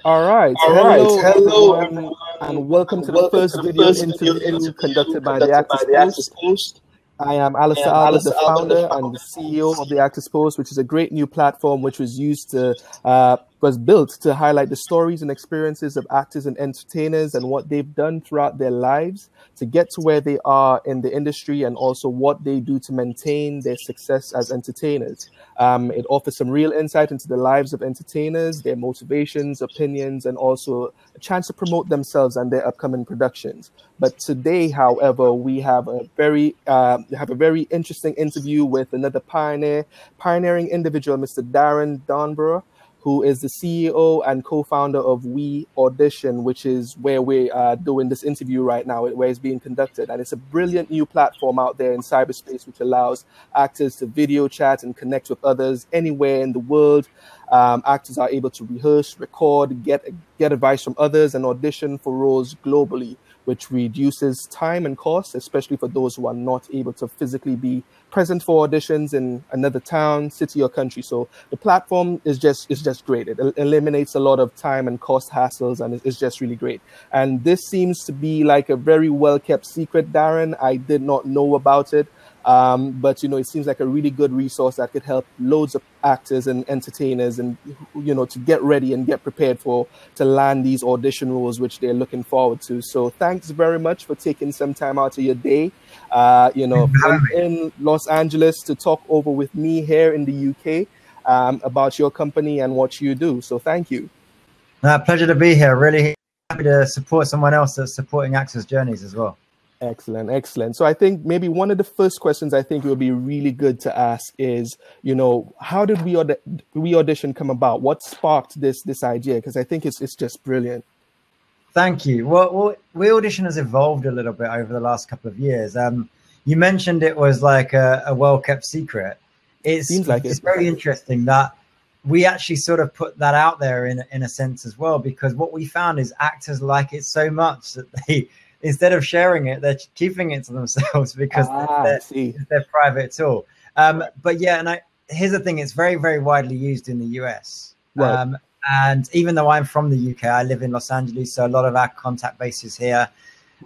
All right. All right. Hello, Everyone, and welcome to the first video interview conducted by the Actors Post. I am Alister, the founder and the CEO of the Actors Post, which is a great new platform which was built to highlight the stories and experiences of actors and entertainers and what they've done throughout their lives to get to where they are in the industry, and also what they do to maintain their success as entertainers. It offers some real insight into the lives of entertainers, their motivations, opinions, and also a chance to promote themselves and their upcoming productions. But today, however, we have a very interesting interview with another pioneering individual, Mr. Darren Darnborough, who is the CEO and co-founder of WeAudition, which is where we are doing this interview right now, where it's being conducted. And it's a brilliant new platform out there in cyberspace, which allows actors to video chat and connect with others anywhere in the world. Actors are able to rehearse, record, get advice from others, and audition for roles globally, which reduces time and cost, especially for those who are not able to physically be present for auditions in another town, city, or country. So the platform is just great. It eliminates a lot of time and cost hassles, and it's just really great. And this seems to be like a very well-kept secret, Darren. I did not know about it. But, it seems like a really good resource that could help loads of actors and entertainers and, to get ready and get prepared to land these audition roles, which they're looking forward to. So thanks very much for taking some time out of your day, in Los Angeles to talk over with me here in the UK about your company and what you do. So thank you. Pleasure to be here. Really happy to support someone else that's supporting actors' journeys as well. Excellent. So I think maybe one of the first questions I think it would be really good to ask is, how did WeAudition come about? What sparked this idea? Because I think it's just brilliant. Thank you. Well, WeAudition has evolved a little bit over the last couple of years. You mentioned it was like a well-kept secret. It's very interesting that we actually sort of put that out there in a sense as well, because what we found is actors like it so much that they, instead of sharing it, they're keeping it to themselves because they're private tool. But yeah, and here's the thing, it's very, very widely used in the US. Right. And even though I'm from the UK, I live in Los Angeles, so a lot of our contact base is here.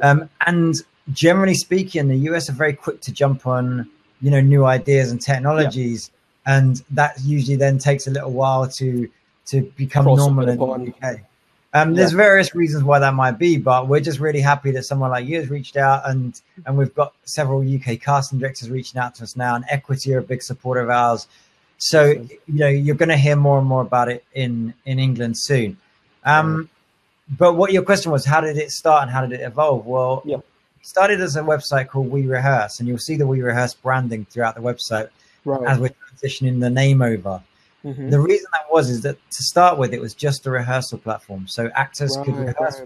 And generally speaking, the US are very quick to jump on, new ideas and technologies. Yeah. And that usually then takes a little while to become normal in the UK. There's various reasons why that might be, but we're just really happy that someone like you has reached out, and we've got several UK casting directors reaching out to us now, and Equity are a big supporter of ours. So, you're going to hear more and more about it in England soon. But what your question was, how did it start and how did it evolve? Well, it started as a website called WeRehearse, and you'll see the WeRehearse branding throughout the website as we're transitioning the name over. Mm-hmm. The reason that is that to start with, it was just a rehearsal platform. So actors could rehearse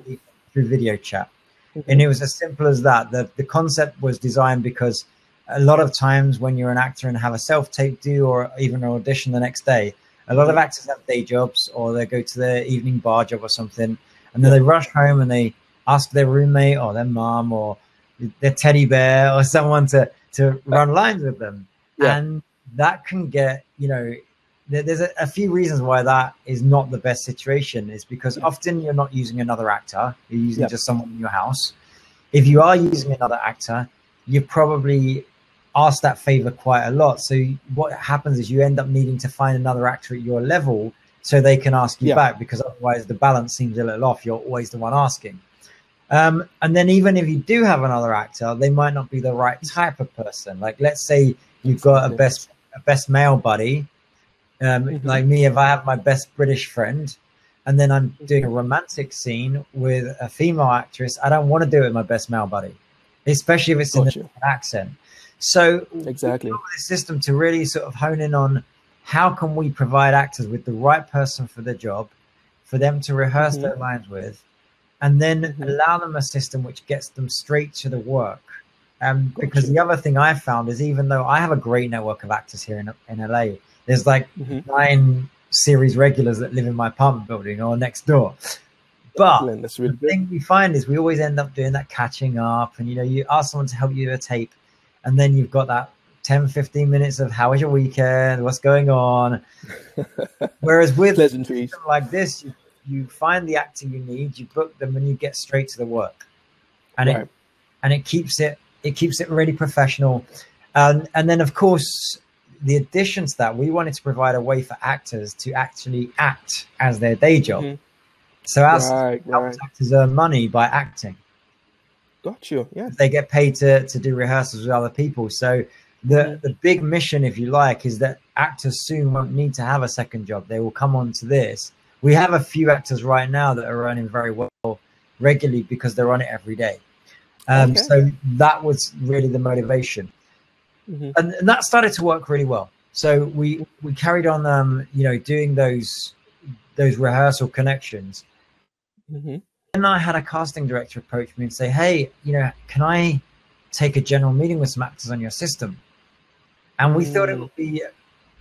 through video chat. Mm-hmm. And it was as simple as that. The concept was designed because a lot of times when you're an actor and have a self-tape due or even an audition the next day, a lot of actors have day jobs, or they go to their evening bar job or something, and then they rush home and they ask their roommate or their mom or their teddy bear or someone to run lines with them. Yeah. And that can get, there's a few reasons why that is not the best situation. Is because often you're not using another actor, you're using just someone in your house. If you are using another actor, you probably ask that favor quite a lot. So what happens is you end up needing to find another actor at your level so they can ask you back, because otherwise the balance seems a little off. You're always the one asking. And then even if you do have another actor, they might not be the right type of person. Like, let's say you've got a best male buddy. Like me, if I have my best British friend and then I'm doing a romantic scene with a female actress, I don't want to do it with my best male buddy, especially if it's in an accent. So exactly, this system to really sort of hone in on how can we provide actors with the right person for the job, for them to rehearse their lines with, and then allow them a system which gets them straight to the work. Because the other thing I found is, even though I have a great network of actors here in LA, there's like 9 series regulars that live in my apartment building or next door. But the thing we find is we always end up doing that catching up, and you ask someone to help you with a tape, and then you've got that 10-15 minutes of how was your weekend, what's going on. Whereas with something like this, you find the actor you need, you book them, and you get straight to the work. And it keeps it really professional. And then of course, the addition to that, we wanted to provide a way for actors to actually act as their day job. So our actors earn money by acting. Got you. Yeah. They get paid to do rehearsals with other people. So the big mission, if you like, is that actors soon won't need to have a second job. They will come on to this. We have a few actors right now that are earning very well regularly because they're on it every day. So that was really the motivation. And that started to work really well. So we carried on, doing those rehearsal connections. And I had a casting director approach me and say, hey, can I take a general meeting with some actors on your system? And we thought it would be,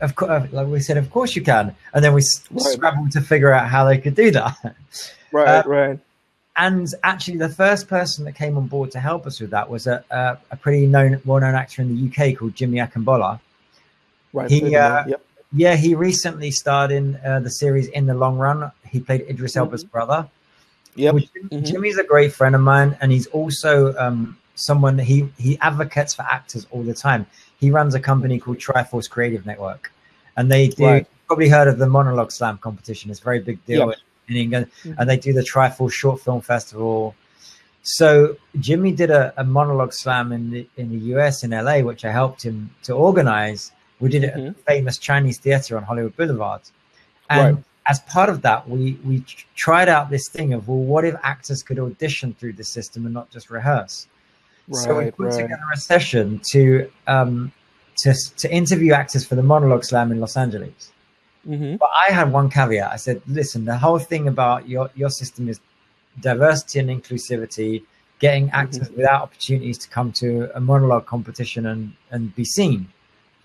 of course, like we said, of course you can. And then we scrabbled to figure out how they could do that. Right. And actually, the first person that came on board to help us with that was a pretty well-known actor in the UK called Jimmy Akambala. Right. He recently starred in the series In the Long Run. He played Idris Elba's brother. Jimmy's a great friend of mine, and he's also someone he advocates for actors all the time. He runs a company called Triforce Creative Network, and they do. You've probably heard of the Monologue Slam competition. It's a very big deal. In England, and they do the Triforce Short Film Festival. So Jimmy did a monologue slam in the US in LA, which I helped him to organize. We did it at the famous Chinese theater on Hollywood Boulevard. And as part of that, we tried out this thing of, well, what if actors could audition through the system and not just rehearse? So we put together a session to interview actors for the monologue slam in Los Angeles. But I had one caveat. I said, listen, the whole thing about your system is diversity and inclusivity, getting actors without opportunities to come to a monologue competition and be seen.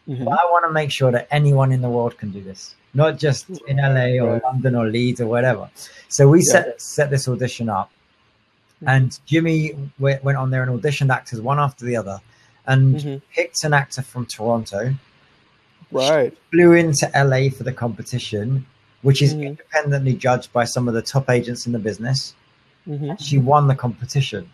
But I want to make sure that anyone in the world can do this, not just in LA or London or Leeds or whatever. So we set this audition up, and Jimmy went on there and auditioned actors one after the other, and picked an actor from Toronto. She flew into LA for the competition, which is independently judged by some of the top agents in the business. She won the competition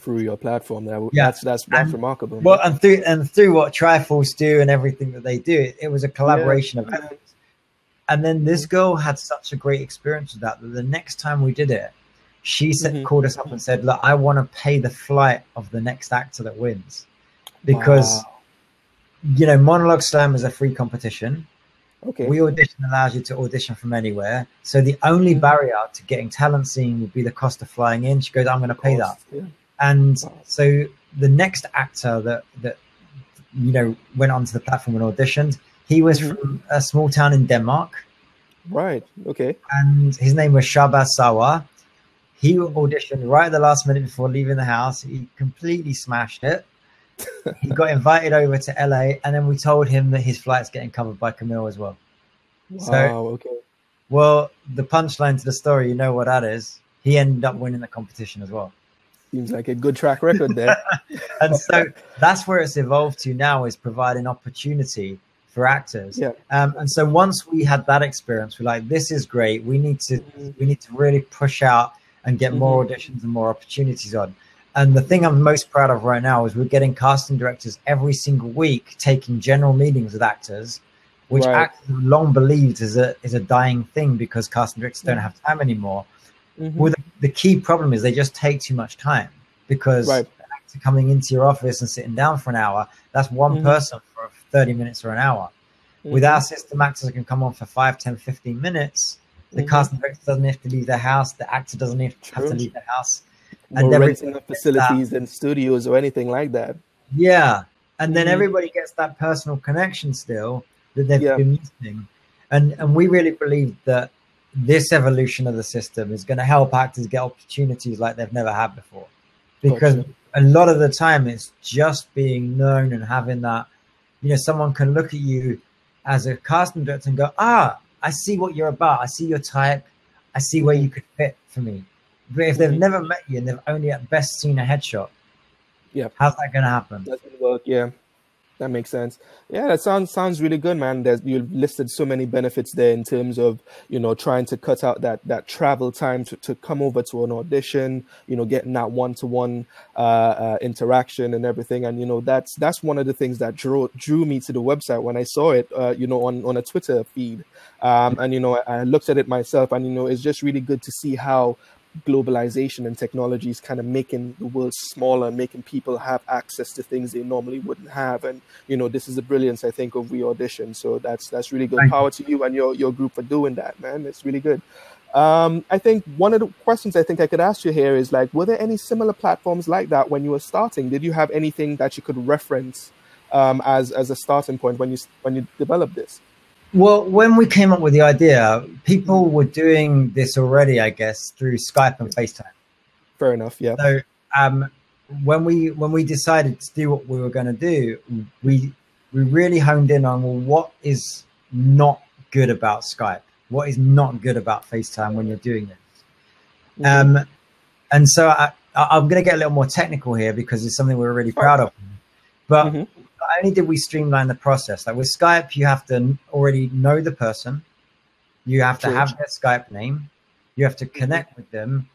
through your platform. That's remarkable. Well, and through what Triforce do and everything that they do, it was a collaboration of efforts. And then this girl had such a great experience with that the next time we did it, she called us up and said, look, I want to pay the flight of the next actor that wins, because Monologue Slam is a free competition. WeAudition allows you to audition from anywhere. So the only barrier to getting talent seen would be the cost of flying in. She goes, I'm going to pay that. And so the next actor that went onto the platform and auditioned, he was from a small town in Denmark. And his name was Shabazz Sawa. He auditioned right at the last minute before leaving the house. He completely smashed it. He got invited over to LA, and then we told him that his flight's getting covered by Camille as well. Well, the punchline to the story, you know what that is. He ended up winning the competition as well. Seems like a good track record there. And so that's where it's evolved to now, is providing opportunity for actors. And so once we had that experience, we're like, this is great. We need to really push out and get more auditions and more opportunities on. And the thing I'm most proud of right now is we're getting casting directors every single week taking general meetings with actors, which actors have long believed is a dying thing because casting directors don't have time anymore. Well, the key problem is they just take too much time, because an actor coming into your office and sitting down for an hour, that's one person for 30 minutes or an hour. With our system, actors can come on for 5, 10, 15 minutes. The casting director doesn't have to leave their house. The actor doesn't have to leave their house. And renting of facilities and studios or anything like that. And then everybody gets that personal connection still that they've been missing. And we really believe that this evolution of the system is going to help actors get opportunities like they've never had before. Because a lot of the time it's just being known and having that, someone can look at you as a casting director and go, I see what you're about. I see your type. I see where you could fit for me. But if they've never met you and they've only at best seen a headshot, how's that going to happen? Doesn't work, That makes sense. Yeah, that sounds really good, man. You've listed so many benefits there in terms of, trying to cut out that travel time to come over to an audition, getting that one-to-one interaction and everything. And that's one of the things that drew me to the website when I saw it, on a Twitter feed. And I looked at it myself, and it's just really good to see how globalization and technology is kind of making the world smaller, making people have access to things they normally wouldn't have. And this is the brilliance, I think, of WeAudition. So that's really good. Power to you and your group for doing that, man. It's really good. I think one of the questions I think I could ask you here is, like, were there any similar platforms like that when you were starting? Did you have anything that you could reference as a starting point when you developed this? Well, when we came up with the idea, people were doing this already, I guess, through Skype and FaceTime. Fair enough, yeah. So when we decided to do what we were going to do, we really honed in on, well, what is not good about Skype? What is not good about FaceTime when you're doing this? And so I'm going to get a little more technical here because it's something we're really proud of. But not only did we streamline the process, like with Skype, you have to already know the person, you have to have their Skype name, you have to connect with them,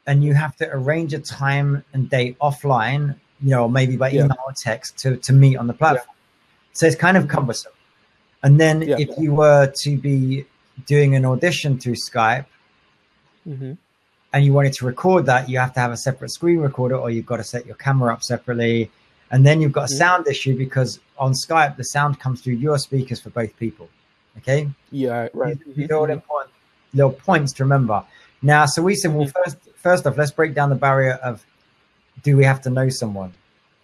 and you have to arrange a time and date offline, maybe by email or text to meet on the platform. So it's kind of cumbersome. And then if you were to be doing an audition through Skype and you wanted to record that, you have to have a separate screen recorder, or you've got to set your camera up separately. And then you've got a sound issue because on Skype, the sound comes through your speakers for both people. Okay? Yeah, right. These are all important little points to remember. Now, so we said, well, first off, let's break down the barrier of, do we have to know someone?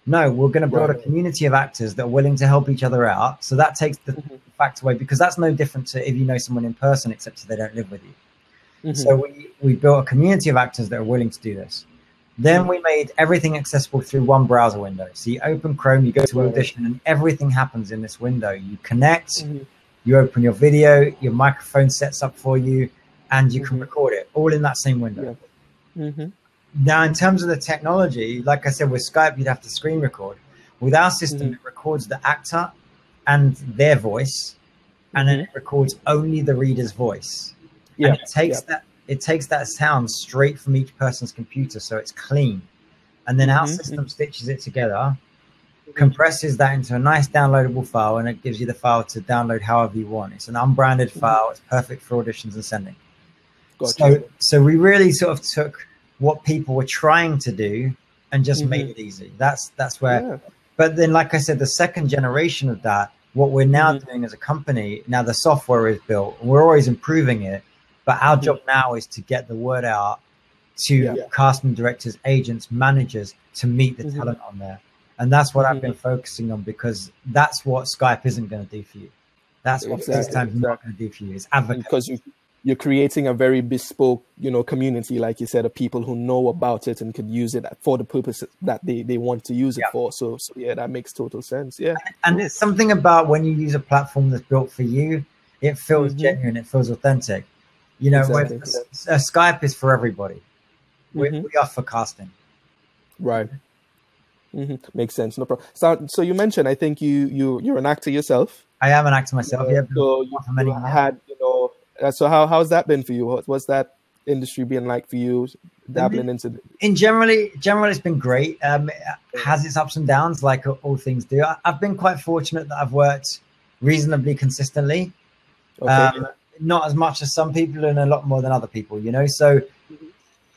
No, we're going to build a community of actors that are willing to help each other out. So that takes the fact away, because that's no different to if you know someone in person, except so they don't live with you. So we built a community of actors that are willing to do this. Then we made everything accessible through one browser window. So you open Chrome, you go to Audition, and everything happens in this window. You connect, you open your video, your microphone sets up for you, and you can record it all in that same window. Now, in terms of the technology, like I said, with Skype, you'd have to screen record. With our system, it records the actor and their voice, and then it records only the reader's voice. And it takes that sound straight from each person's computer, so it's clean. And then our system stitches it together, compresses that into a nice downloadable file, and it gives you the file to download however you want. It's an unbranded file. It's perfect for auditions and sending. So we really sort of took what people were trying to do and just made it easy. That's where. But then, like I said, the second generation of that, what we're now doing as a company, now the software is built, we're always improving it. But our job now is to get the word out to casting directors, agents, managers, to meet the talent on there. And that's what I've been focusing on, because that's what Skype isn't going to do for you. That's what FaceTime's not going to do for you. It's advocate. Because you're creating a very bespoke, community, like you said, of people who know about it and could use it for the purpose that they want to use it for. So yeah, that makes total sense. Yeah. And it's something about when you use a platform that's built for you, it feels genuine, it feels authentic. Skype is for everybody. We are for casting. Right. Makes sense. No problem. So you mentioned, I think you're an actor yourself. I am an actor myself. So you had, so how's that been for you? What's that industry been like for you, dabbling into? Generally, it's been great. It has its ups and downs, like all things do. I've been quite fortunate that I've worked reasonably consistently. Not as much as some people, and a lot more than other people, So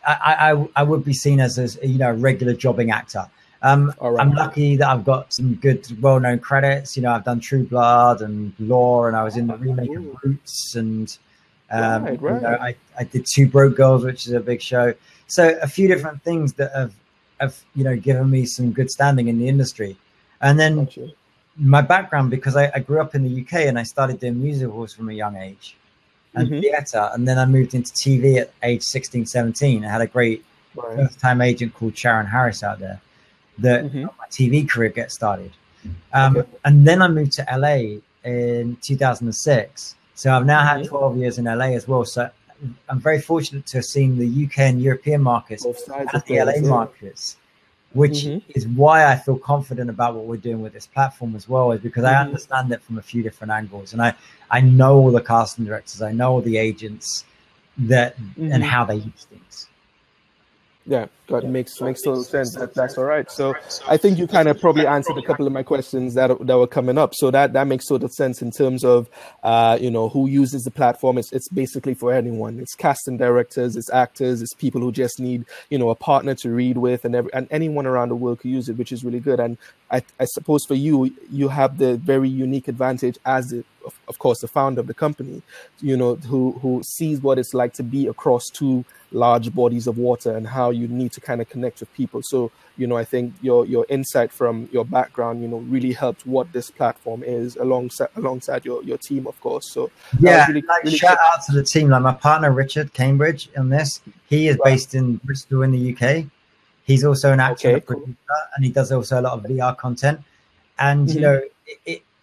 I would be seen as a regular jobbing actor. I'm lucky that I've got some good, well-known credits. I've done True Blood and Law, and I was in the remake of Roots, and I did Two Broke Girls, which is a big show. So a few different things that have given me some good standing in the industry. And then my background, because I grew up in the UK and I started doing musicals from a young age and theatre, and then I moved into TV at age 16, 17. I had a great first-time agent called Sharon Harris out there that helped my TV career get started. And then I moved to LA in 2006. So I've now had 12 years in LA as well. So I'm very fortunate to have seen the UK and European markets and the LA markets. which is why I feel confident about what we're doing with this platform as well, is because I understand it from a few different angles. And I know all the casting directors, I know all the agents that and how they use things. Yeah, that makes total sense. That's all right. So I think you kind of probably answered a couple of my questions that were coming up. So that makes total sense in terms of who uses the platform. It's basically for anyone. It's casting directors, it's actors, it's people who just need a partner to read with, and anyone around the world could use it, which is really good. And I suppose for you have the very unique advantage as of course the founder of the company, who sees what it's like to be across two large bodies of water and how you need to kind of connect with people. So I think your insight from your background really helped what this platform is alongside your team, of course. So yeah, really shout out to the team, like my partner Richard Cambridge on this. He is based in Bristol in the UK. He's also an actor and a producer, and he does also a lot of VR content. And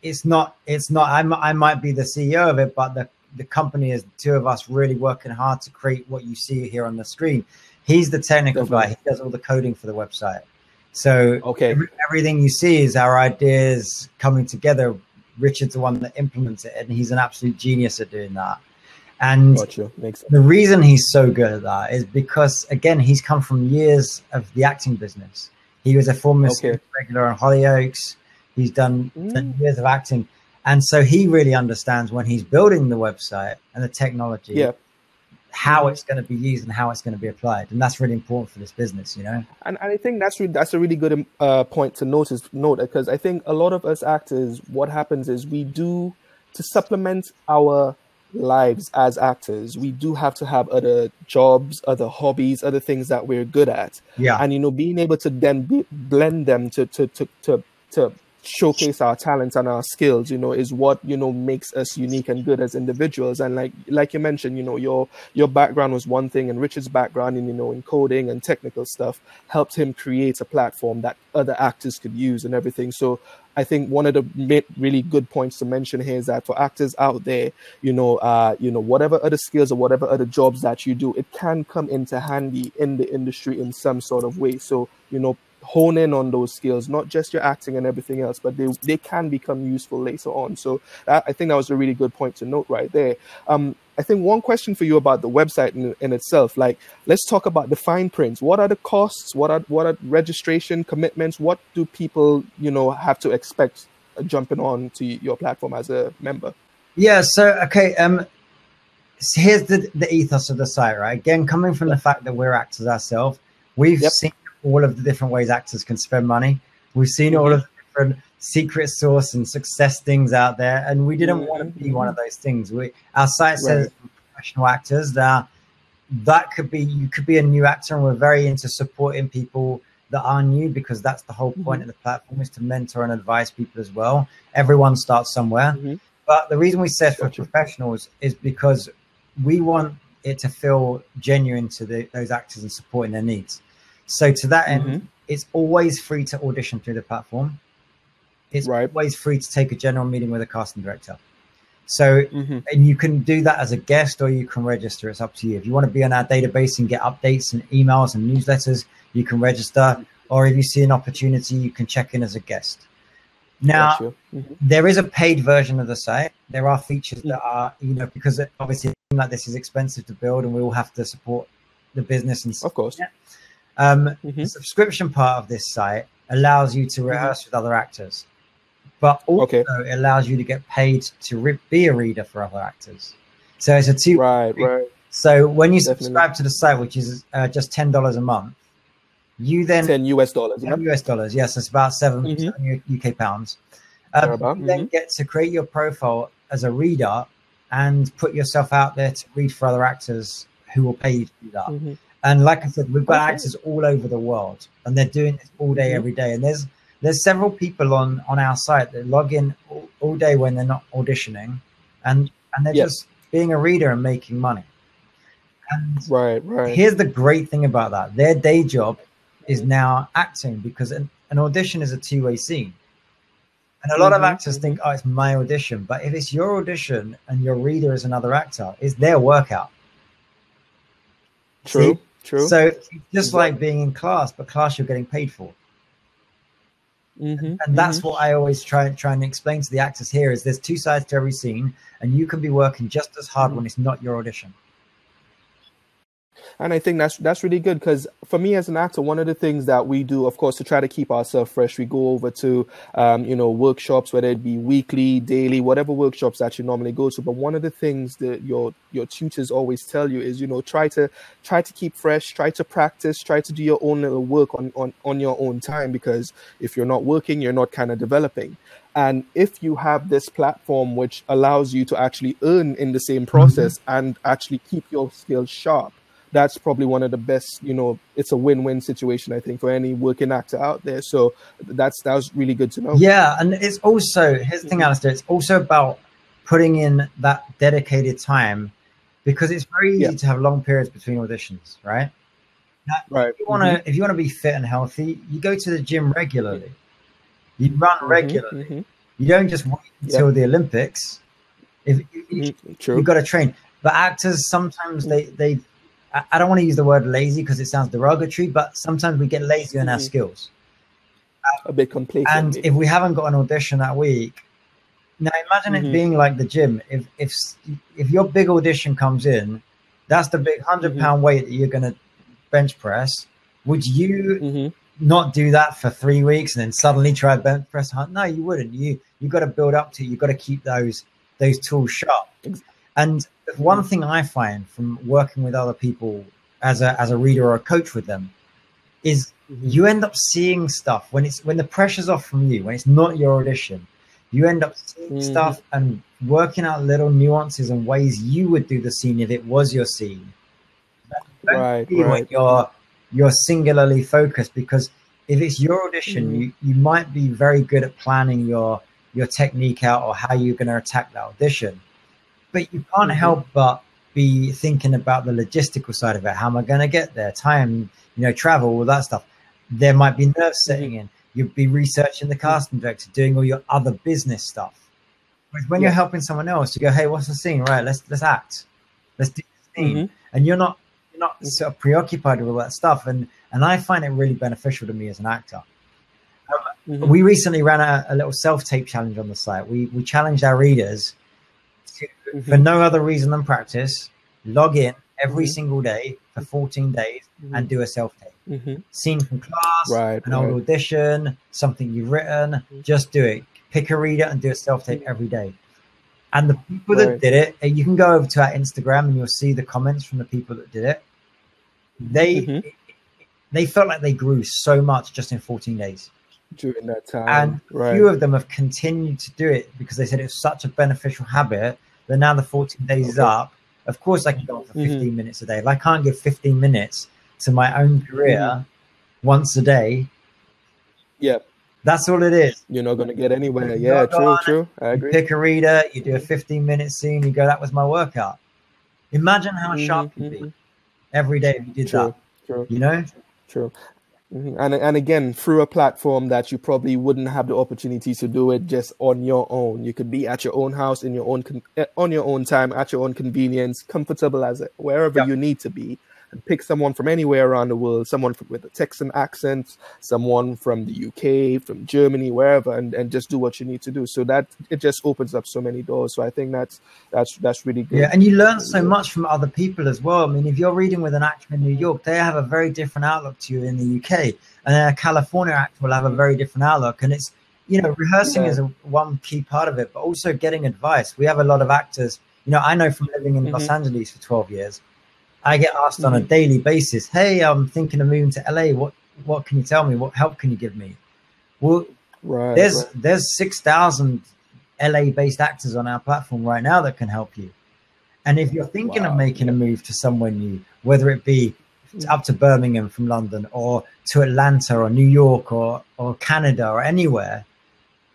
it's not I might be the CEO of it, but the company is the two of us really working hard to create what you see here on the screen. He's the technical guy. He does all the coding for the website. So everything you see is our ideas coming together. Richard's the one that implements it, and he's an absolute genius at doing that. And the reason he's so good at that is because, again, he's come from years of the acting business. He was a former regular on Hollyoaks. He's done years of acting. And so he really understands when he's building the website and the technology, how it's going to be used and how it's going to be applied. And that's really important for this business, And I think that's a really good point to note, because I think a lot of us actors, what happens is we do, to supplement our lives as actors, we do have to have other jobs, other hobbies, other things that we're good at. Yeah. And, being able to then blend them to showcase our talents and our skills, is what, makes us unique and good as individuals. And like you mentioned, your background was one thing, and Richard's background in coding and technical stuff helped him create a platform that other actors could use and everything. So I think one of the really good points to mention here is that for actors out there, whatever other skills or whatever other jobs that you do, it can come into handy in the industry in some sort of way. So, hone in on those skills, not just your acting and everything else, but they can become useful later on. So I think that was a really good point to note right there. I think one question for you about the website in itself, let's talk about the fine prints. What are the costs? What are registration commitments? What do people, have to expect jumping on to your platform as a member? Yeah. So, so here's the ethos of the site, right? Again, coming from the fact that we're actors ourselves, we've seen all of the different ways actors can spend money. We've seen all of the different secret sauce and success things out there, and we didn't want to be one of those things. Our site says professional actors. That could be, you could be a new actor, and we're very into supporting people that are new, because that's the whole point of the platform, is to mentor and advise people as well. Everyone starts somewhere. But the reason we said for professionals is because we want it to feel genuine to those actors and supporting their needs. So to that end, it's always free to audition through the platform. It's always free to take a general meeting with a casting director. So, and you can do that as a guest, or you can register. It's up to you. If you want to be on our database and get updates and emails and newsletters, you can register. Or if you see an opportunity, you can check in as a guest. Now, there is a paid version of the site. There are features that are, because obviously like this is expensive to build, and we all have to support the business. And of course. The subscription part of this site allows you to rehearse with other actors, but also it allows you to get paid to be a reader for other actors. So it's a two. Right. So when you subscribe to the site, which is just $10 a month, you then $10 US. US dollars. Yes, it's about 7 UK pounds. You then get to create your profile as a reader and put yourself out there to read for other actors who will pay you to do that. And like I said, we've got actors all over the world, and they're doing this all day, every day. And there's several people on our site that log in all day when they're not auditioning, and they're just being a reader and making money. And here's the great thing about that. Their day job is now acting, because an audition is a two-way scene. And a lot of actors think, oh, it's my audition. But if it's your audition and your reader is another actor, it's their workout. True. True. So just like being in class, but class you're getting paid for. And that's what I always try and explain to the actors here is there's two sides to every scene, and you can be working just as hard when it's not your audition. And I think that's really good, because for me as an actor, one of the things that we do, of course, to try to keep ourselves fresh, we go over to, workshops, whether it be weekly, daily, whatever workshops that you normally go to. But one of the things that your tutors always tell you is, try to keep fresh, try to practice, try to do your own little work on your own time, because if you're not working, you're not kind of developing. And if you have this platform which allows you to actually earn in the same process and actually keep your skills sharp, that's probably one of the best, it's a win-win situation, I think, for any working actor out there. So that was really good to know. Yeah. And it's also, here's the thing, Alister, it's also about putting in that dedicated time, because it's very easy to have long periods between auditions, right? Now, right. If you want to be fit and healthy, you go to the gym regularly. You run regularly. You don't just wait until the Olympics. You've got to train. But actors, sometimes they I don't want to use the word lazy because it sounds derogatory, but sometimes we get lazy in our skills. A bit complacent. And if we haven't got an audition that week, now imagine it being like the gym. If your big audition comes in, that's the big 100-pound weight that you're going to bench press. Would you not do that for 3 weeks and then suddenly try bench press? No, you wouldn't. You got to build up to it. You've got to keep those tools sharp. And one thing I find from working with other people as a reader or a coach with them is you end up seeing stuff when the pressure's off from you, when it's not your audition. You end up seeing stuff and working out little nuances and ways you would do the scene if it was your scene. Right. When you're singularly focused, because if it's your audition, you might be very good at planning your technique out or how you're going to attack that audition. But you can't help but be thinking about the logistical side of it. How am I going to get there? Time, travel, all that stuff. There might be nerves setting in. You'd be researching the casting director, doing all your other business stuff. Whereas when you're helping someone else, you go, "Hey, what's the scene? Right, let's act. Let's do the scene." And you're not sort of preoccupied with all that stuff. And I find it really beneficial to me as an actor. We recently ran a little self-tape challenge on the site. We challenged our readers to, for no other reason than practice, log in every single day for 14 days and do a self-tape. Scene from class, an old audition, something you've written, just do it. Pick a reader and do a self-tape every day. And the people that did it, you can go over to our Instagram and you'll see the comments from the people that did it. They felt like they grew so much just in 14 days. During that time. And a few of them have continued to do it because they said it's such a beneficial habit that now the 14 days is up. Of course, I can go on for 15 minutes a day. If I can't give 15 minutes to my own career once a day, that's all it is. You're not going to get anywhere. Yeah, true. I agree. You pick a reader, you do a 15-minute scene, you go, that was my workout. Imagine how sharp you'd be every day if you did that. True. And again, through a platform that you probably wouldn't have the opportunity to do it just on your own. You could be at your own house in your own on your own time, at your own convenience, comfortable as wherever you need to be, and pick someone from anywhere around the world, someone with a Texan accent, someone from the UK, from Germany, wherever, and just do what you need to do. So that it just opens up so many doors. So I think that's really good. Yeah, and you learn so much from other people as well. I mean, if you're reading with an actor in New York, they have a very different outlook to you in the UK, and then a California actor will have a very different outlook. And it's, rehearsing is one key part of it, but also getting advice. We have a lot of actors. I know from living in Los Angeles for 12 years, I get asked on a daily basis, "Hey, I'm thinking of moving to LA. What can you tell me? What help can you give me?" Well, there's 6,000 LA-based actors on our platform right now that can help you. And if you're thinking of making a move to somewhere new, whether it be up to Birmingham from London or to Atlanta or New York or Canada or anywhere,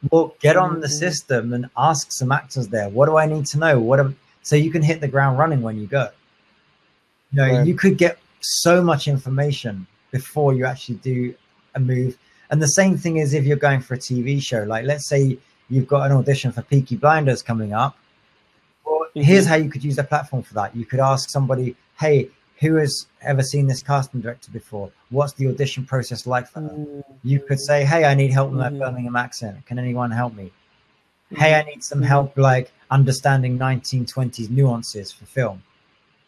well, get on the system and ask some actors there. What do I need to know? So you can hit the ground running when you go. You could get so much information before you actually do a move. And the same thing is if you're going for a TV show, like let's say you've got an audition for Peaky Blinders coming up. Well, here's how you could use the platform for that. You could ask somebody, "Hey, who has ever seen this casting director before? What's the audition process like for them? You could say, hey, I need help with my Birmingham accent. Can anyone help me? Hey, I need some help like understanding 1920s nuances for film.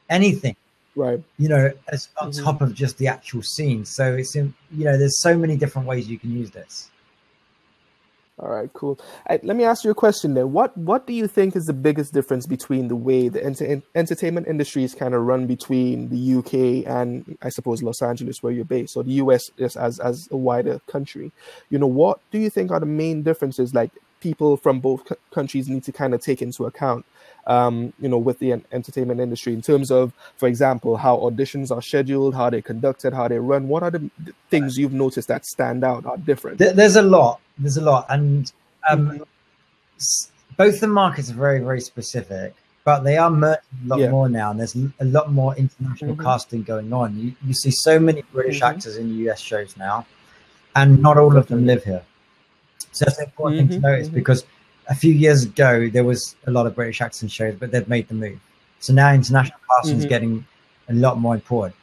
Anything, right? You know, as on top of just the actual scene. So it's in, you know, there's so many different ways you can use this. All right, cool. Let me ask you a question then. What do you think is the biggest difference between the way the entertainment industry is kind of run between the UK and, I suppose, Los Angeles, where you're based, or the US just as a wider country? You know, what do you think are the main differences, like people from both countries need to kind of take into account, you know, with the entertainment industry in terms of, for example, how auditions are scheduled, how they're conducted, how they run? What are the things you've noticed that stand out, are different? There's a lot. And both the markets are very, very specific, but they are merging a lot more now. And there's a lot more international casting going on. You see so many British actors in US shows now, and not all of them live here. So that's an important thing to notice, because a few years ago, there was a lot of British actors in shows, but they've made the move. So now international casting is getting a lot more important.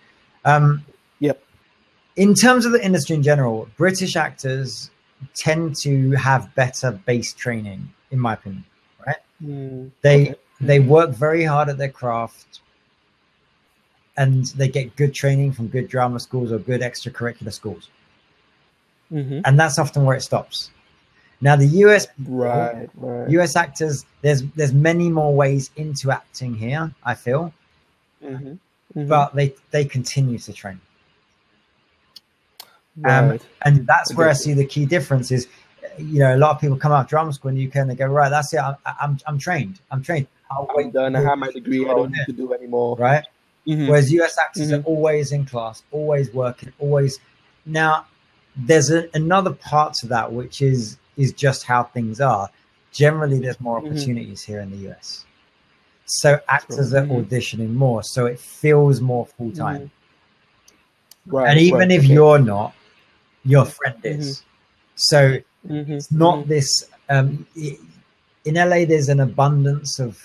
In terms of the industry in general, British actors tend to have better base training, in my opinion, right? They work very hard at their craft, and they get good training from good drama schools or good extracurricular schools. And that's often where it stops. Now the US, US actors, there's many more ways into acting here, I feel, but they continue to train. And that's where I see the key difference is, you know, a lot of people come out of drama school in the UK and they go, right, that's it. I'm trained. I'm done. I have my degree. I don't need to do anymore. Right. Whereas US actors are always in class, always working, always. Now, there's another part to that, which is just how things are. Generally, there's more opportunities here in the US. So actors are auditioning more. So it feels more full time. And even if you're not, your friend is. So it's not this. In LA, there's an abundance of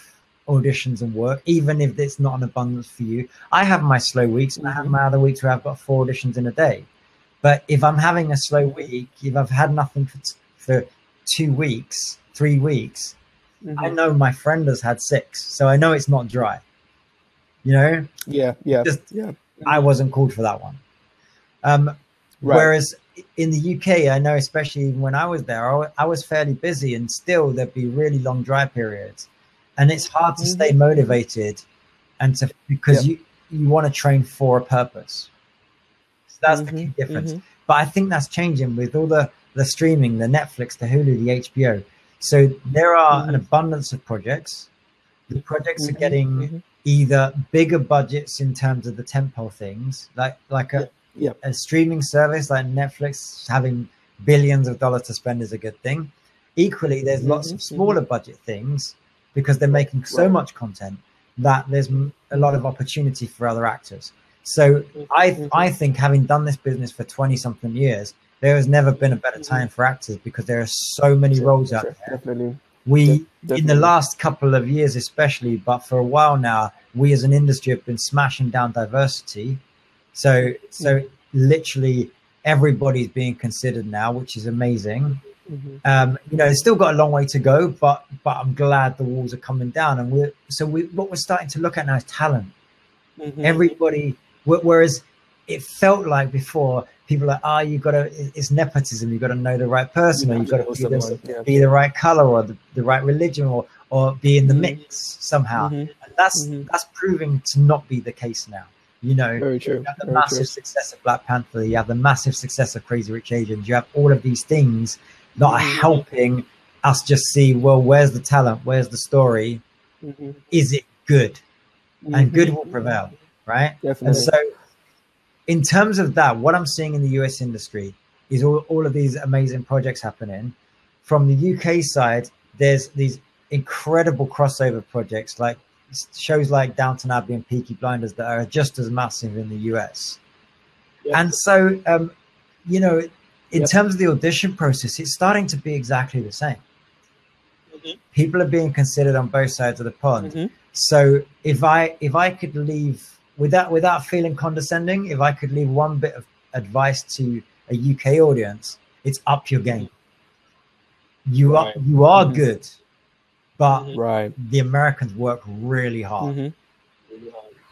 auditions and work, even if it's not an abundance for you. I have my slow weeks, and I have my other weeks where I've got 4 auditions in a day. But if I'm having a slow week, if I've had nothing for 2 weeks, 3 weeks, I know my friend has had 6, so I know it's not dry. You know? I wasn't called for that one. Whereas in the UK, I know, especially when I was there, I was fairly busy, and still there'd be really long dry periods, and it's hard to stay motivated and because you want to train for a purpose. So that's the key difference. But I think that's changing with all the streaming, the Netflix, the Hulu, the HBO. So there are an abundance of projects. The projects are getting either bigger budgets in terms of the tentpole things, like a streaming service like Netflix having billions of dollars to spend is a good thing. Equally, there's lots of smaller budget things, because they're making so much content that there's a lot of opportunity for other actors. So I think, having done this business for 20 something years, there has never been a better time for actors, because there are so many roles out there. In the last couple of years especially, but for a while now, we as an industry have been smashing down diversity. So literally everybody's being considered now, which is amazing. You know, it's still got a long way to go, but I'm glad the walls are coming down. And what we're starting to look at now is talent. Everybody, whereas it felt like before, people are like, it's nepotism. You got to know the right person, or you got to be the right color, or the right religion, or be in the mix somehow. And that's proving to not be the case now. You know, very true. You have the massive success of Black Panther. You have the massive success of Crazy Rich Asians. You have all of these things that are helping us just see, well, where's the talent? Where's the story? Is it good? And good will prevail, right? Definitely. And so in terms of that, what I'm seeing in the US industry is all of these amazing projects happening. From the UK side, there's these incredible crossover projects, like shows like Downton Abbey and Peaky Blinders, that are just as massive in the US. And so, you know, in terms of the audition process, it's starting to be exactly the same. People are being considered on both sides of the pond. So if I could leave without feeling condescending, if I could leave one bit of advice to a UK audience, it's up your game. You are good, but the Americans work really hard,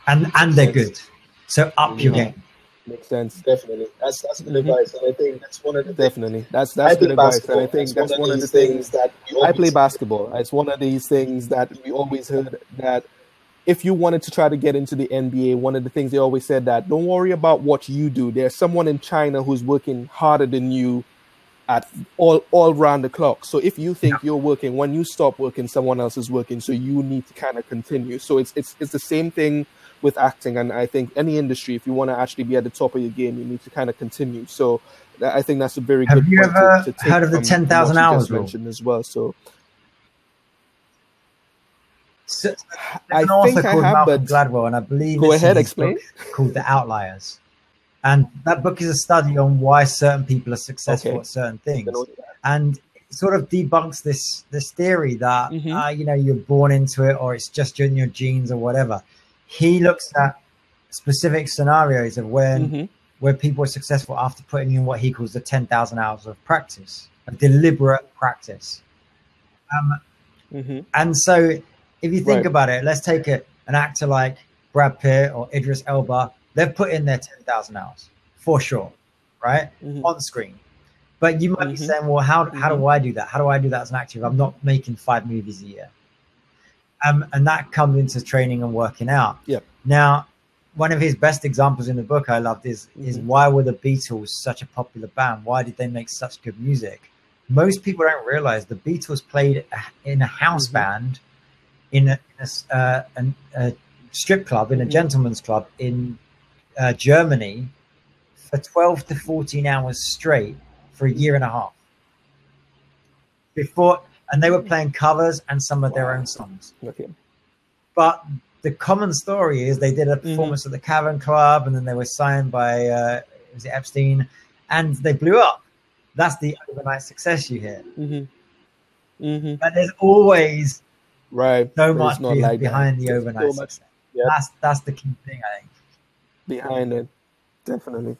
and they're good. So up your game. Makes sense. Definitely. That's good advice. And I think that's one of the Definitely. That's good advice. And I think that's one of the things that I play basketball. It's one of these things that we always heard, that if you wanted to try to get into the NBA, one of the things they always said, that don't worry about what you do. There's someone in China who's working harder than you at all around the clock. So if you think you're working, when you stop working, someone else is working. So you need to kind of continue. So it's the same thing with acting. And I think any industry, if you want to actually be at the top of your game, you need to kind of continue. So I think that's a very good point. Have you ever heard of the 10,000 hours rule as well? So I think I have, but Gladwell, and I believe go ahead, explain. Called The Outliers, and that book is a study on why certain people are successful at certain things, and it sort of debunks this theory that you know, you're born into it, or it's just in your genes or whatever. He looks at specific scenarios of where people are successful after putting in what he calls the 10,000 hours of practice, of deliberate practice, and so. If you think about it, let's take an actor like Brad Pitt or Idris Elba. They've put in their 10,000 hours for sure, right? On screen. But you might be saying, well, how do I do that? How do I do that as an actor if I'm not making 5 movies a year? And that comes into training and working out. Now, one of his best examples in the book I loved is why were the Beatles such a popular band? Why did they make such good music? Most people don't realize the Beatles played in a house band in a strip club, in a gentleman's club in Germany for 12 to 14 hours straight for a year and a half. And they were playing covers and some of their own songs. But the common story is they did a performance at the Cavern Club, and then they were signed by was it Epstein, and they blew up. That's the overnight success you hear. But there's always so much behind the overnight success. That's the key thing, I think. Behind it, definitely.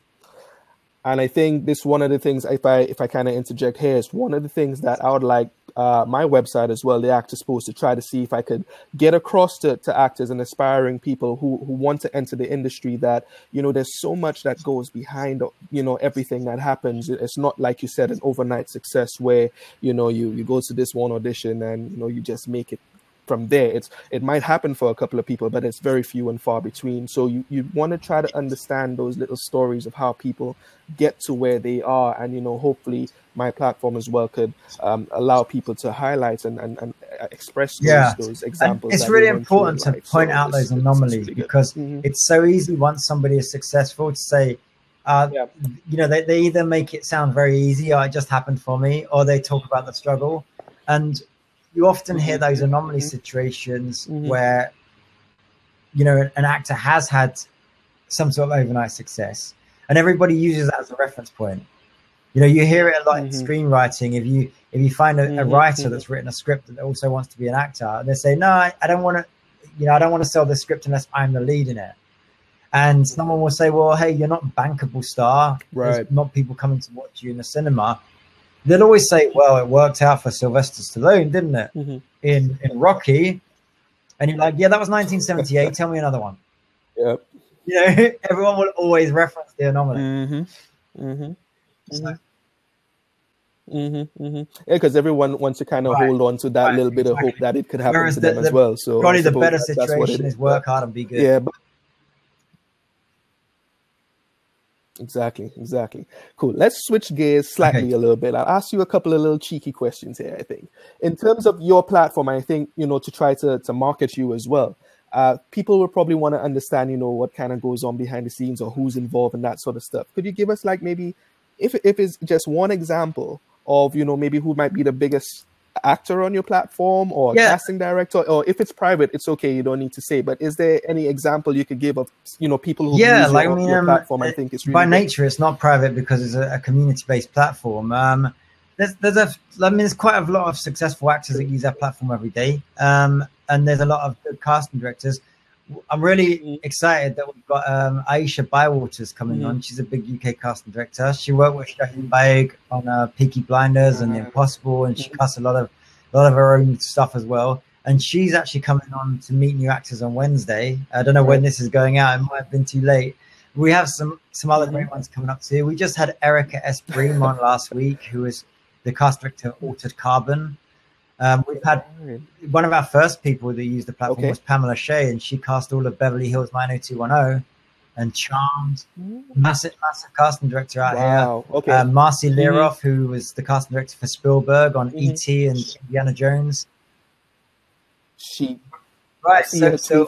And I think this one of the things, if I kind of interject here, is one of the things that I would like my website as well, the Actors Post, to try to see if I could get across to actors and aspiring people who want to enter the industry, that, you know, there's so much that goes behind, you know, everything that happens. It's not, like you said, an overnight success where, you know, you go to this one audition and, you know, you just make it from there. It might happen for a couple of people, but it's very few and far between. So you want to try to understand those little stories of how people get to where they are, and, you know, hopefully my platform as well could allow people to highlight and express those examples. And it's really important to point out those anomalies, because it's so easy once somebody is successful to say, you know, they either make it sound very easy, or it just happened for me, or they talk about the struggle. And you often hear those anomaly situations where, you know, an actor has had some sort of overnight success, and everybody uses that as a reference point. You know, you hear it a lot in screenwriting. If you find a writer that's written a script that also wants to be an actor, and they say, no, I don't want to, you know, I don't want to sell this script unless I'm the lead in it. And someone will say, well, hey, you're not a bankable star. There's not people coming to watch you in the cinema. They'll always say, well, it worked out for Sylvester Stallone, didn't it? In Rocky. And you're like, yeah, that was 1978. Tell me another one. You know, everyone will always reference the anomaly. Yeah, because everyone wants to kind of hold on to that little bit of hope that it could happen to them as well. So probably the better situation is work hard and be good. Yeah, but Exactly. Cool. Let's switch gears slightly a little bit. I'll ask you a couple of little cheeky questions here, I think. In terms of your platform, I think, you know, to try to market you as well, people will probably want to understand, you know, what kind of goes on behind the scenes, or who's involved in that sort of stuff. Could you give us, like, maybe, if it's just one example of, you know, maybe who might be the biggest actor on your platform, or casting director, or if it's private, it's okay, you don't need to say, but is there any example you could give of, you know, people who use your platform? I think it's really by nature it's not private because it's a community-based platform. There's quite a lot of successful actors that use our platform every day, and there's a lot of good casting directors. I'm really excited that we've got Aisha Bywaters coming on. She's a big UK casting director. She worked with Shaheen Baig on Peaky Blinders and The Impossible, and she casts a lot of her own stuff as well. And she's actually coming on to meet new actors on Wednesday. I don't know when this is going out. It might have been too late. We have some other great ones coming up too. We just had Erica S. Bream on last week, who is the cast director of Altered Carbon. We've had one of our first people that used the platform was Pamela Shea, and she cast all of Beverly Hills 90210 and Charmed. Massive casting director out here. Marcy Liroff, who was the casting director for Spielberg on E.T. and Indiana Jones. So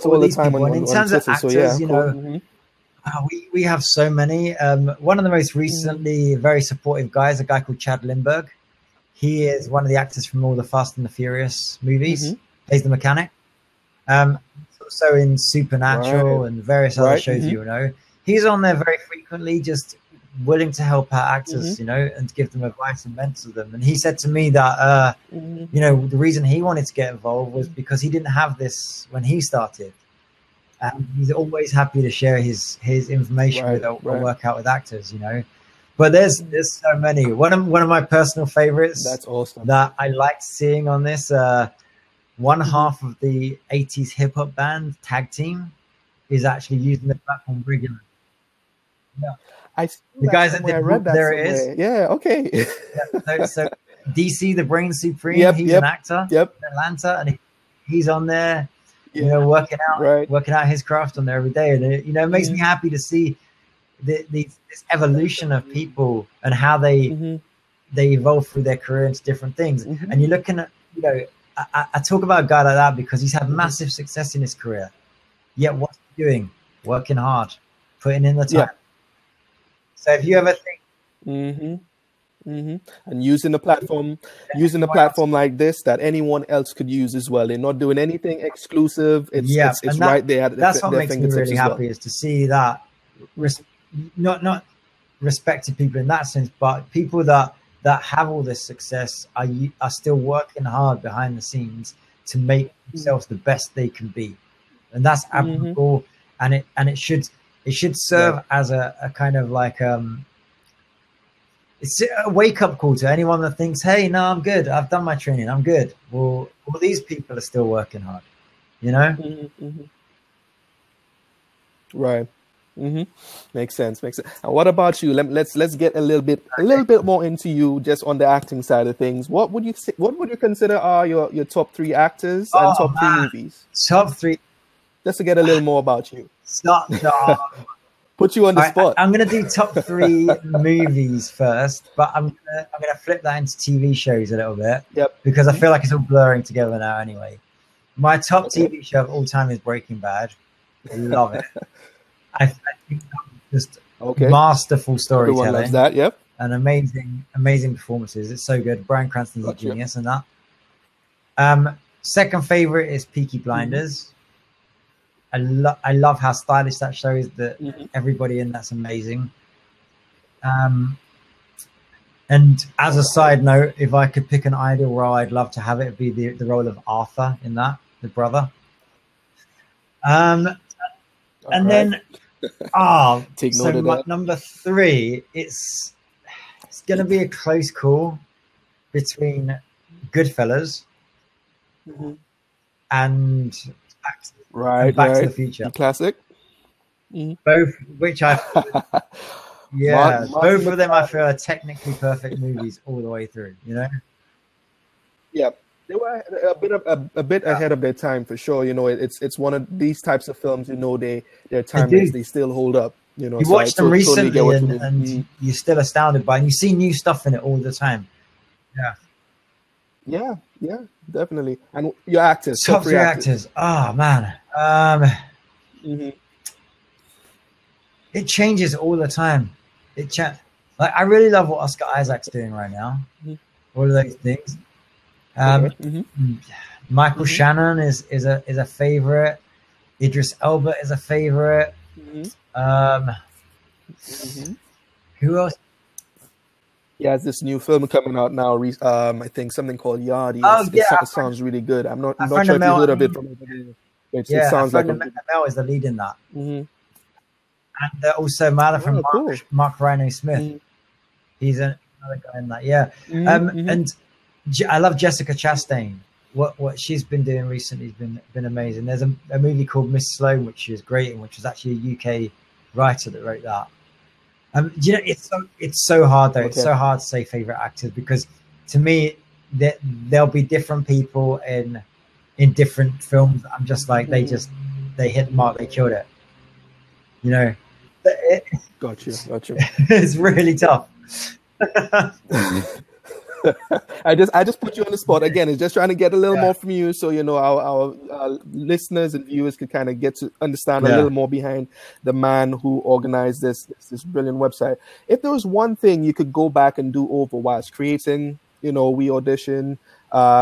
all these people. And in terms of actors, you know, we have so many. One of the most recently very supportive guys, a guy called Chad Lindbergh. He is one of the actors from all the Fast and the Furious movies. Plays the mechanic. Also in Supernatural and various other shows, you know. He's on there very frequently, just willing to help out actors, you know, and give them advice and mentor them. And he said to me that, you know, the reason he wanted to get involved was because he didn't have this when he started. And he's always happy to share his information with or work out with actors, you know. But there's so many. One of my personal favorites that I liked seeing on this, one half of the 80s hip hop band Tag Team is actually using the platform regularly. The guys that did There It Is. Yeah, okay. So DC, the Brain Supreme, he's an actor in Atlanta, and he's on there, you know, working out his craft on there every day. And you know, it makes me happy to see this evolution of people and how they evolve through their career into different things. And you're looking at, you know, I talk about a guy like that because he's had massive success in his career. Yet what's he doing? Working hard, putting in the time. So if you ever think, and using the platform like this that anyone else could use as well. They're not doing anything exclusive. It's right there. That's what makes me really happy is to see that. Not respected people in that sense, but people that have all this success are still working hard behind the scenes to make themselves the best they can be, and that's admirable. And it should serve as a kind of like it's a wake up call to anyone that thinks, hey, no, I'm good, I've done my training, I'm good. Well, all these people are still working hard, you know. Right. Makes sense. And what about you? Let's get a little bit more into you, just on the acting side of things. What would you consider are your top 3 actors and top 3 movies? Top 3. Just to get a little more about you. Stop. Put you on the spot. I'm going to do top 3 movies first, but I'm gonna flip that into TV shows a little bit. Because I feel like it's all blurring together now. Anyway, my top TV show of all time is Breaking Bad. I love it. I think that's just masterful storytelling. Everyone loves that, and amazing performances. It's so good. Bryan Cranston's a genius in that. Second favorite is Peaky Blinders. I love how stylish that show is. That everybody in that's amazing. And as a side note, if I could pick an ideal role, I'd love to have it be the role of Arthur in that, the brother. And then number 3, it's going to be a close call between Goodfellas and Back to the Future. Classic. Both, which both of them I feel are technically perfect movies all the way through, you know? They were a bit ahead of their time for sure. You know, it's one of these types of films. You know, their timeless. They still hold up. You know, you watch them recently, and you're still astounded by, and you see new stuff in it all the time. Yeah, definitely. And your actors, top 3 actors. Oh man, it changes all the time. Like I really love what Oscar Isaac's doing right now. All of those things. Michael Shannon is a favorite. Idris Elba is a favorite. Who else? He has this new film coming out now. I think something called Yardi. It sounds really good. I'm not sure if you heard of it from It sounds like Mel is the lead in that. And also Mala from Mark Rhino Smith. He's another guy in that. Yeah. And I love Jessica Chastain. What she's been doing recently has been amazing. There's a movie called Miss Sloane, which is great, and which was actually a UK writer that wrote that. You know, it's so hard though. It's so hard to say favorite actors, because to me there'll be different people in different films. I'm just like, they hit the mark, they killed it. You know, Got you. It's really tough. I just put you on the spot again. It's just trying to get a little more from you, so you know our listeners and viewers can kind of get to understand a little more behind the man who organized this brilliant website. If there was one thing you could go back and do over whilst creating, you know, WeAudition,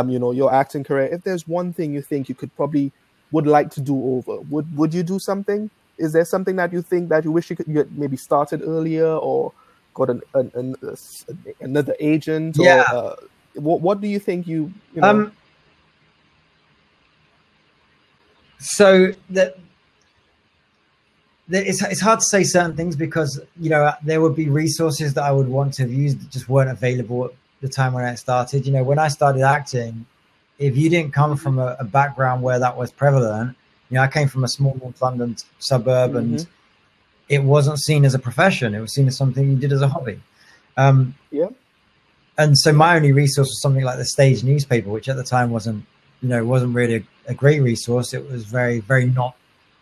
you know, your acting career, if there's one thing you think you would like to do over, would you do something? Is there something that you think that you wish you had maybe started earlier, or got another agent? Or, what do you think you know? So it's hard to say certain things, because you know there would be resources that I would want to have used that just weren't available at the time when I started. You know, when I started acting, if you didn't come from a background where that was prevalent, you know, I came from a small North London suburb, and it wasn't seen as a profession. It was seen as something you did as a hobby. And so my only resource was something like the stage newspaper, which at the time wasn't really a great resource. It was very, very not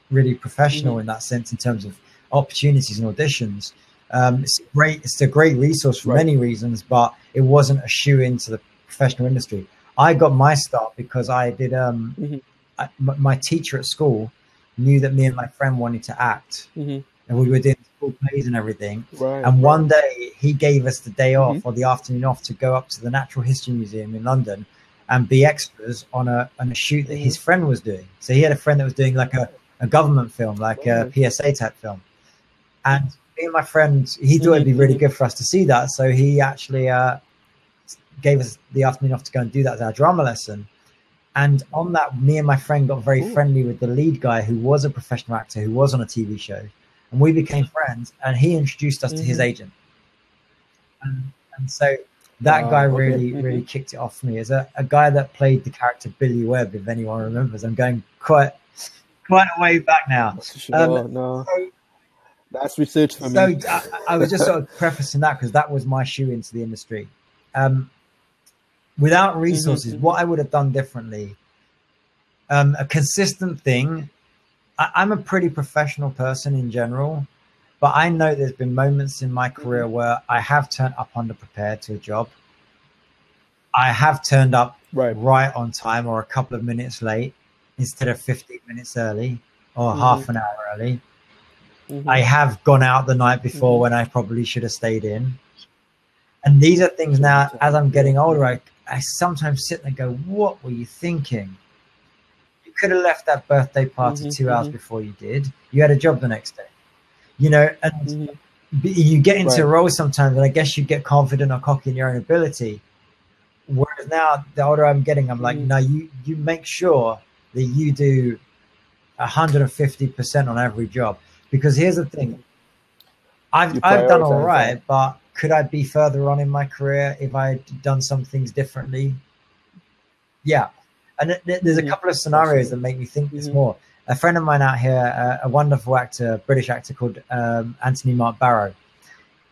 really professional in that sense, in terms of opportunities and auditions. It's a great resource for many reasons, but it wasn't a shoe into the professional industry. I got my start because I did, my teacher at school knew that me and my friend wanted to act. And we were doing school plays and everything. And one day he gave us the day off or the afternoon off to go up to the Natural History Museum in London and be extras on a shoot that his friend was doing. So he had a friend that was doing like a government film, like a PSA type film. And me and my friend, he thought it'd be really good for us to see that. So he actually gave us the afternoon off to go and do that as our drama lesson. And on that, me and my friend got very friendly with the lead guy, who was a professional actor, who was on a TV show. And we became friends, and he introduced us to his agent. And so that guy really kicked it off for me. As a guy that played the character Billy Webb, if anyone remembers. I'm going quite a way back now. No. That's research for me. So I was just sort of prefacing that, because that was my shoe into the industry. Without resources, what I would have done differently, a consistent thing. I'm a pretty professional person in general, but I know there's been moments in my career where I have turned up underprepared to a job. I have turned up right on time, or a couple of minutes late instead of 15 minutes early, or half an hour early. I have gone out the night before when I probably should have stayed in. And these are things now, as I'm getting older, I sometimes sit and go, what were you thinking? You could have left that birthday party 2 hours before you did. You had a job the next day, you know, and you get into a role sometimes, and I guess you get confident or cocky in your own ability. Whereas now, the older I'm getting, I'm like, no, you make sure that you do 150% on every job. Because here's the thing, I've done all right, but could I be further on in my career if I'd done some things differently? Yeah. And there's a couple of scenarios that make me think this more. A friend of mine out here, a wonderful actor, British actor called Anthony Mark Barrow.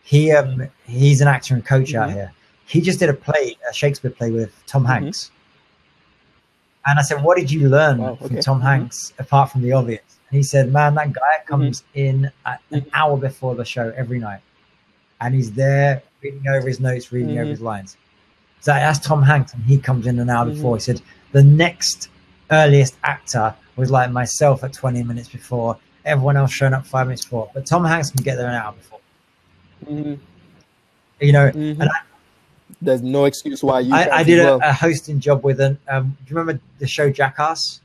He's an actor and coach out here. He just did a Shakespeare play with Tom Hanks. And I said, what did you learn from Tom Hanks, apart from the obvious? And he said, man, that guy comes in at an hour before the show every night. And he's there reading over his notes, reading over his lines. So that's Tom Hanks, and he comes in an hour before. He said, the next earliest actor was like myself at 20 minutes before, everyone else showing up 5 minutes before. But Tom Hanks can get there an hour before. You know, and there's no excuse why you I did a hosting job with do you remember the show Jackass?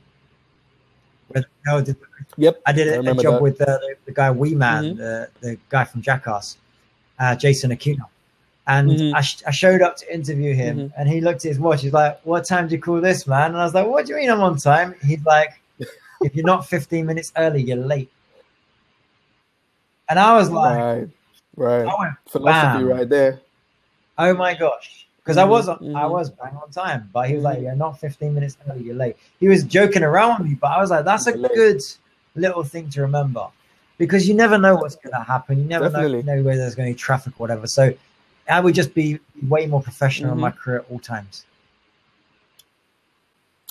Yep. I did a job with the guy Wee Man, the guy from Jackass, Jason Acuna. And I showed up to interview him, and he looked at his watch. He's like, what time do you call this, man? And I was like, what do you mean I'm on time? He's like, if you're not 15 minutes early, you're late. And I was like, right. I went, Philosophy bam. right there. Oh my gosh. Because I was bang on time, but he was like, you're not 15 minutes early, you're late. He was joking around with me, but I was like, that's a good little thing to remember, because you never know what's going to happen. You never know where there's going to be traffic or whatever. So I would just be way more professional in my career at all times.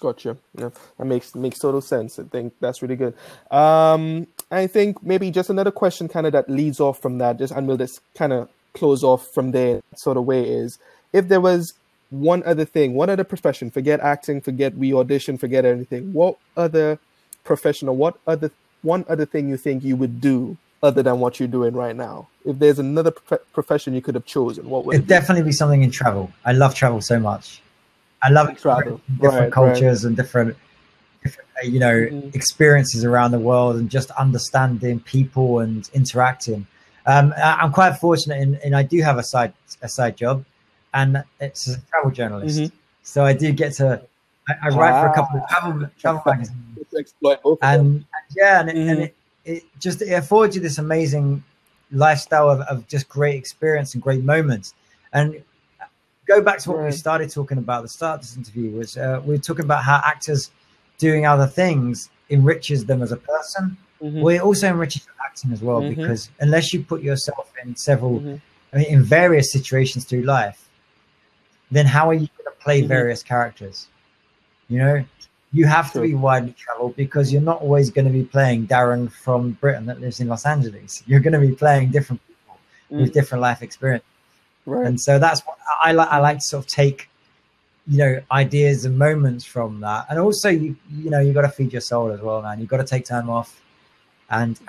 Gotcha. Yeah, that makes total sense. I think that's really good. I think maybe just another question kind of that leads off from that, and we'll just kind of close off from there sort of way, is if there was one other thing, one other profession, forget acting, forget WeAudition, forget anything, what other profession or one other thing you think you would do other than what you're doing right now? If there's another profession you could have chosen, what would it be? Definitely be something in travel. I love travel so much. I love travel, different cultures and different experiences around the world, and just understanding people and interacting. I'm quite fortunate in I do have a side job, and it's as a travel journalist. So I do get to I write for a couple of travel magazines. Exploit both and it just affords you this amazing lifestyle of just great experience and great moments. And go back to what we started talking about at the start of this interview, was we were talking about how actors doing other things enriches them as a person. Well, it also enriches your acting as well, because unless you put yourself in in various situations through life, then how are you going to play various characters? You have to be widely traveled, because you're not always going to be playing Darren from Britain that lives in Los Angeles. You're going to be playing different people with different life experience. Right. And so that's what I like to sort of take, ideas and moments from that. And also, you got to feed your soul as well, man. You've got to take time off and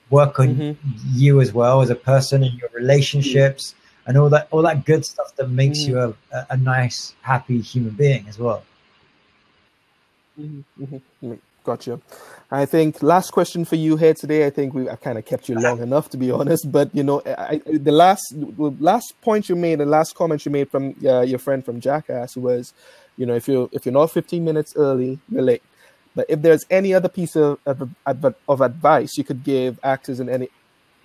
work on you as well as a person and your relationships and all that good stuff that makes you a nice, happy human being as well. Gotcha. I think last question for you here today. I think I've kind of kept you long enough, to be honest. But the last point you made, the last comment you made from your friend from Jackass was, if you're not 15 minutes early, you're late. But if there's any other piece of advice you could give actors and any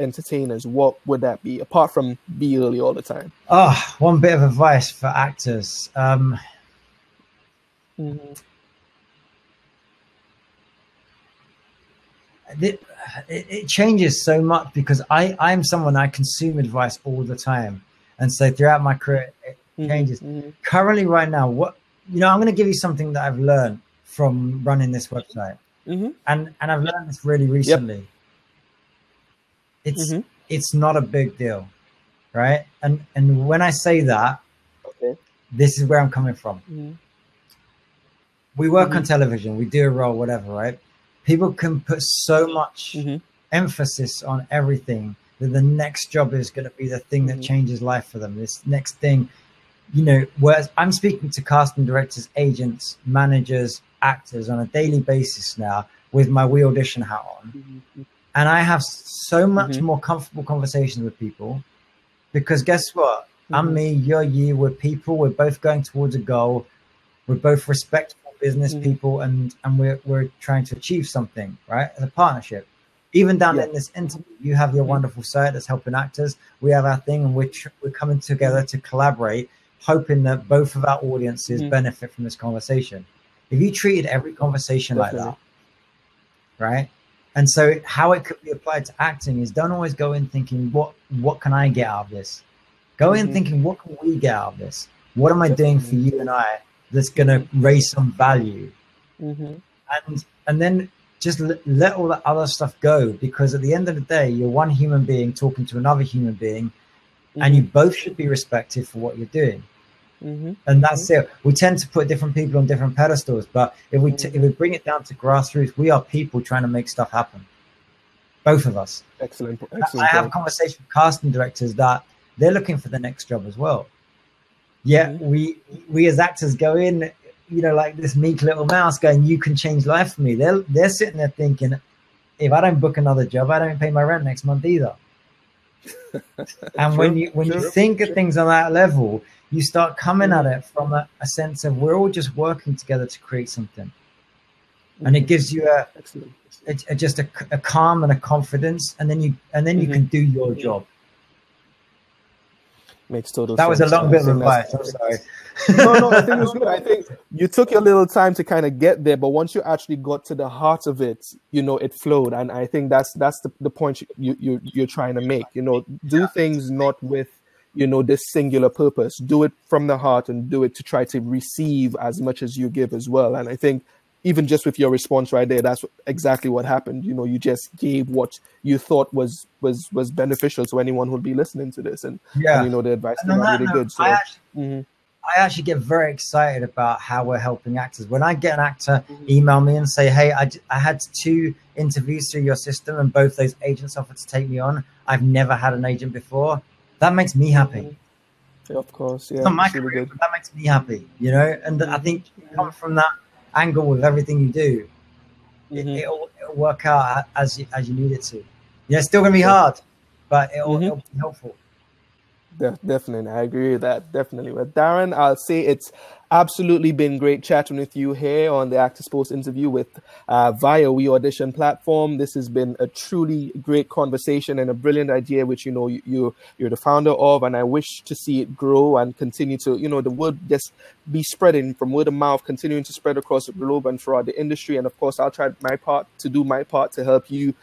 entertainers, what would that be, apart from be early all the time? One bit of advice for actors. It changes so much, because I'm someone, I consume advice all the time, and so throughout my career it changes. Currently, right now, I'm going to give you something that I've learned from running this website, and I've learned this really recently. It's not a big deal, right? And when I say that, this is where I'm coming from. We work on television, we do a role, whatever, right? People can put so much emphasis on everything that the next job is going to be the thing that changes life for them. This next thing, whereas I'm speaking to casting directors, agents, managers, actors on a daily basis now with my WeAudition hat on. And I have so much more comfortable conversations with people, because guess what? I'm me, you're you, we're people, we're both going towards a goal. We're both respectful business people, and we're trying to achieve something, right, as a partnership. Even down in this interview, you have your wonderful site that's helping actors. We have our thing, and we're coming together to collaborate, hoping that both of our audiences benefit from this conversation. If you treated every conversation like that, right? And so how it could be applied to acting is, don't always go in thinking, what can I get out of this? Go in thinking, what can we get out of this? What am I doing for you and I that's going to raise some value? And then just let all that other stuff go, because at the end of the day, you're one human being talking to another human being, and you both should be respected for what you're doing. And that's it. We tend to put different people on different pedestals, but if we bring it down to grassroots, we are people trying to make stuff happen. Both of us. Excellent. I have conversations with casting directors that they're looking for the next job as well. Yeah, we as actors go in, like this meek little mouse going, you can change life for me. They're sitting there thinking, if I don't book another job, I don't pay my rent next month either. And when you think of things on that level, you start coming at it from a sense of, we're all just working together to create something. and it gives you just a calm and a confidence, and then you can do your job. Makes total sense. That was a long bit of advice. I'm sorry. No, I think it was good. I think you took your little time to kind of get there, but once you actually got to the heart of it, it flowed. And I think that's the point you're trying to make. Do things not with this singular purpose. Do it from the heart and do it to try to receive as much as you give as well. And I think even just with your response right there, that's exactly what happened. You just gave what you thought was beneficial to anyone who'd be listening to this, and the advice was really good. So I actually get very excited about how we're helping actors. When I get an actor email me and say, "Hey, I had 2 interviews through your system, and both those agents offered to take me on. I've never had an agent before." That makes me happy. Of course, yeah. It's not my career, but that makes me happy. And I think coming from that angle with everything you do, it'll work out as you need it to. It's still gonna be hard, but it'll be helpful. Definitely, I agree with that. Definitely. But Darren, I'll say it's absolutely been great chatting with you here on the Actors Post interview with via WeAudition platform. This has been a truly great conversation and a brilliant idea, which you're the founder of, and I wish to see it grow and continue to the word just be spreading from word of mouth, continuing to spread across the globe and throughout the industry. And of course, I'll try to do my part to help you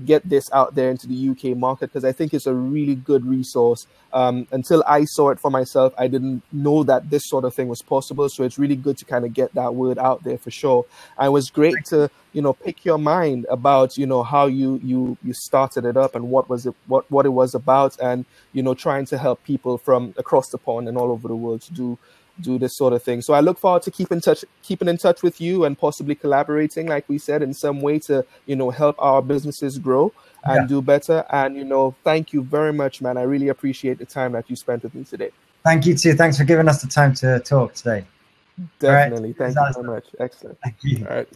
get this out there into the UK market, because I think it's a really good resource. Until I saw it for myself, I didn't know that this sort of thing was possible. So it's really good to kind of get that word out there for sure. And it was great to, pick your mind about, how you started it up and what it was about, and, trying to help people from across the pond and all over the world to do this sort of thing. So I look forward to keeping in touch with you and possibly collaborating, like we said, in some way to, help our businesses grow and do better. And, thank you very much, man. I really appreciate the time that you spent with me today. Thank you too. Thanks for giving us the time to talk today. Definitely. Thank you so much. Excellent. Thank you. All right.